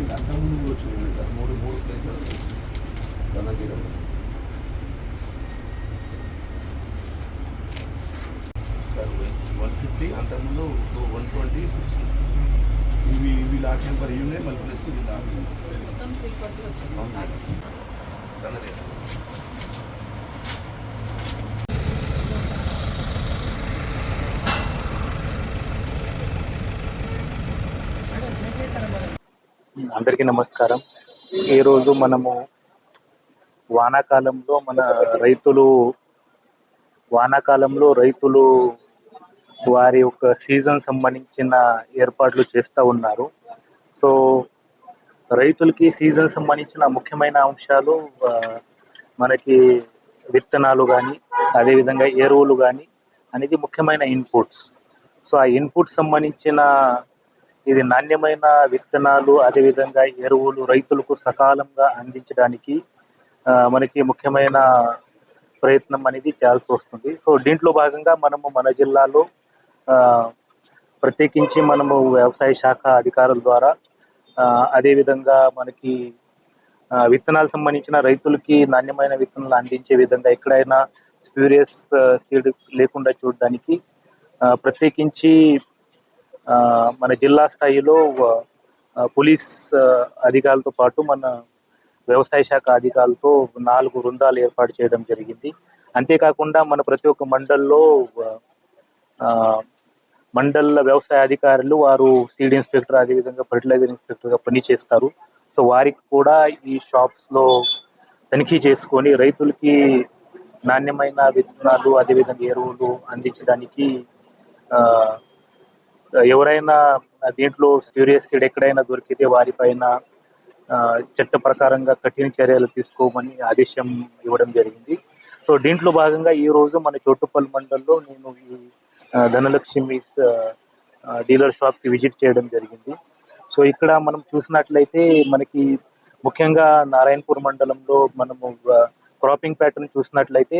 అంతకుముందు వచ్చింది సార్ మూడు ప్లేసులు సార్ 150 అంతకుముందు 120 60 ఇవి లాట్ నెంబర్ ఇవి ఉన్నాయి మళ్ళీ ప్లస్ ఇది లాట్ అందరికీ నమస్కారం. ఈరోజు మనము వానాకాలంలో రైతులు వారి యొక్క సీజన్ సంబంధించిన ఏర్పాట్లు చేస్తూ ఉన్నారు. సో రైతులకి సీజన్ సంబంధించిన ముఖ్యమైన అంశాలు మనకి విత్తనాలు కానీ అదేవిధంగా ఎరువులు కానీ అనేది ముఖ్యమైన ఇన్పుట్స్. సో ఆ ఇన్పుట్ సంబంధించిన ఇది నాణ్యమైన విత్తనాలు అదేవిధంగా ఎరువులు రైతులకు సకాలంగా అందించడానికి మనకి ముఖ్యమైన ప్రయత్నం అనేది చేయాల్సి వస్తుంది. సో దీంట్లో భాగంగా మనము మన జిల్లాలో ప్రత్యేకించి మనము వ్యవసాయ శాఖ అధికారుల ద్వారా అదేవిధంగా మనకి విత్తనాలు సంబంధించిన రైతులకి నాణ్యమైన విత్తనాలు అందించే విధంగా ఎక్కడైనా స్ప్యూరియస్ సీడ్ లేకుండా చూడడానికి ప్రత్యేకించి మన జిల్లా స్థాయిలో పోలీస్ అధికారులతో పాటు మన వ్యవసాయ శాఖ అధికారులతో 4 బృందాలు ఏర్పాటు చేయడం జరిగింది. అంతేకాకుండా మన ప్రతి ఒక్క మండల వ్యవసాయ అధికారులు వారు సీడ్ ఇన్స్పెక్టర్ అదేవిధంగా ఫర్టిలైజర్ ఇన్స్పెక్టర్గా పనిచేస్తారు. సో వారికి కూడా ఈ షాప్స్లో తనిఖీ చేసుకొని రైతులకి నాణ్యమైన విత్తనాలు అదేవిధంగా ఎరువులు అందించడానికి ఎవరైనా దీంట్లో స్ప్యూరియస్ సీడ్ ఎక్కడైనా దొరికితే వారిపైన చట్ట ప్రకారంగా కఠిన చర్యలు తీసుకోమని ఆదేశం ఇవ్వడం జరిగింది. సో దీంట్లో భాగంగా ఈ రోజు మన చోటుపల్లి మండలంలో నేను ఈ ధనలక్ష్మి డీలర్ షాప్ కి విజిట్ చేయడం జరిగింది. సో ఇక్కడ మనం చూసినట్లయితే మనకి ముఖ్యంగా నారాయణపూర్ మండలంలో మనము క్రాపింగ్ ప్యాటర్న్ చూసినట్లయితే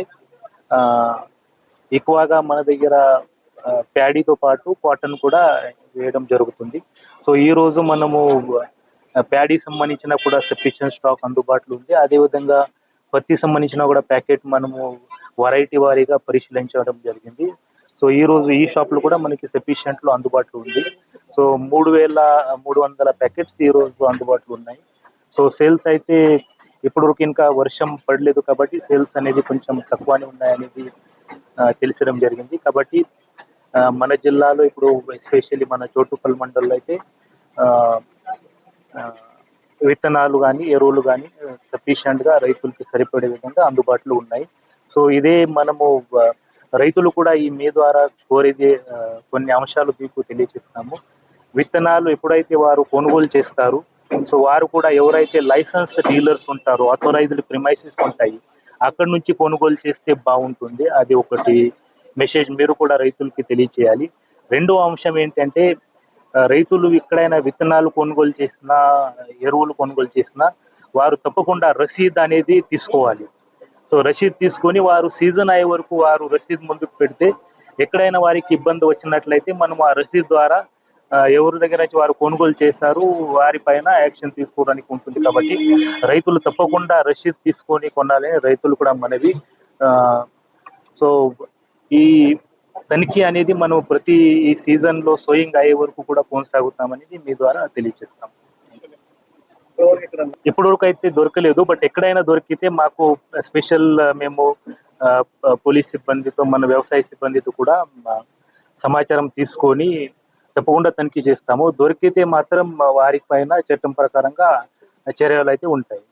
ఎక్కువగా మన దగ్గర ప్యాడీతో పాటు కాటన్ కూడా వేయడం జరుగుతుంది. సో ఈ రోజు మనము ప్యాడీ సంబంధించిన కూడా సఫిషియెంట్ స్టాక్ అందుబాటులో ఉంది. అదేవిధంగా పత్తి సంబంధించిన కూడా ప్యాకెట్ మనము వెరైటీ వారీగా పరిశీలించడం జరిగింది. సో ఈ రోజు ఈ షాప్ లో కూడా మనకి సఫిషియెంట్ లో అందుబాటులో ఉంది. సో 3300 ప్యాకెట్స్ ఈ రోజు అందుబాటులో ఉన్నాయి. సో సేల్స్ అయితే ఇప్పటివరకు ఇంకా వర్షం పడలేదు కాబట్టి సేల్స్ అనేది కొంచెం తక్కువనే ఉన్నాయనేది తెలిసడం జరిగింది. కాబట్టి మన జిల్లాలో ఇప్పుడు ఎస్పెషల్లీ మన చోటుపల్లి మండలంలో అయితే విత్తనాలు కానీ ఎరువులు కానీ సఫిషియెంట్ గా రైతులకి సరిపడే విధంగా అందుబాటులో ఉన్నాయి. సో ఇదే మనము రైతులు కూడా ఈ మీ ద్వారా కోరేది కొన్ని అంశాలు మీకు తెలియజేస్తాము. విత్తనాలు ఎప్పుడైతే వారు కొనుగోలు చేస్తారు సో వారు కూడా ఎవరైతే లైసెన్స్ డీలర్స్ ఉంటారో ఆథరైజ్డ్ ప్రిమైసెస్ ఉంటాయి అక్కడ నుంచి కొనుగోలు చేస్తే బాగుంటుంది. అది ఒకటి మెసేజ్ మీరు కూడా రైతులకి తెలియచేయాలి. రెండో అంశం ఏంటంటే రైతులు ఎక్కడైనా విత్తనాలు కొనుగోలు చేసినా ఎరువులు కొనుగోలు చేసినా వారు తప్పకుండా రసీద్ అనేది తీసుకోవాలి. సో రసీద్ తీసుకొని వారు సీజన్ అయ్యే వరకు వారు రసీద్ ముందుకు పెడితే ఎక్కడైనా వారికి ఇబ్బంది వచ్చినట్లయితే మనం ఆ రసీద్ ద్వారా ఎవరి దగ్గర నుంచి వారు కొనుగోలు చేశారు వారిపైన యాక్షన్ తీసుకోవడానికి ఉంటుంది. కాబట్టి రైతులు తప్పకుండా రసీద్ తీసుకొని కొనాలని రైతులు కూడా మనవి. సో ఈ తనిఖీ అనేది మనం ప్రతి ఈ సీజన్ లో సోయింగ్ అయ్యే వరకు కూడా కొనసాగుతామనేది మీ ద్వారా తెలియజేస్తాం. ఇప్పటివరకు అయితే దొరకలేదు, బట్ ఎక్కడైనా దొరికితే మాకు స్పెషల్ మేము పోలీస్ సిబ్బందితో మన వ్యవసాయ సిబ్బందితో కూడా సమాచారం తీసుకొని తప్పకుండా తనిఖీ చేస్తాము. దొరికితే మాత్రం వారి పైన చట్టం ప్రకారంగా చర్యలు అయితే ఉంటాయి.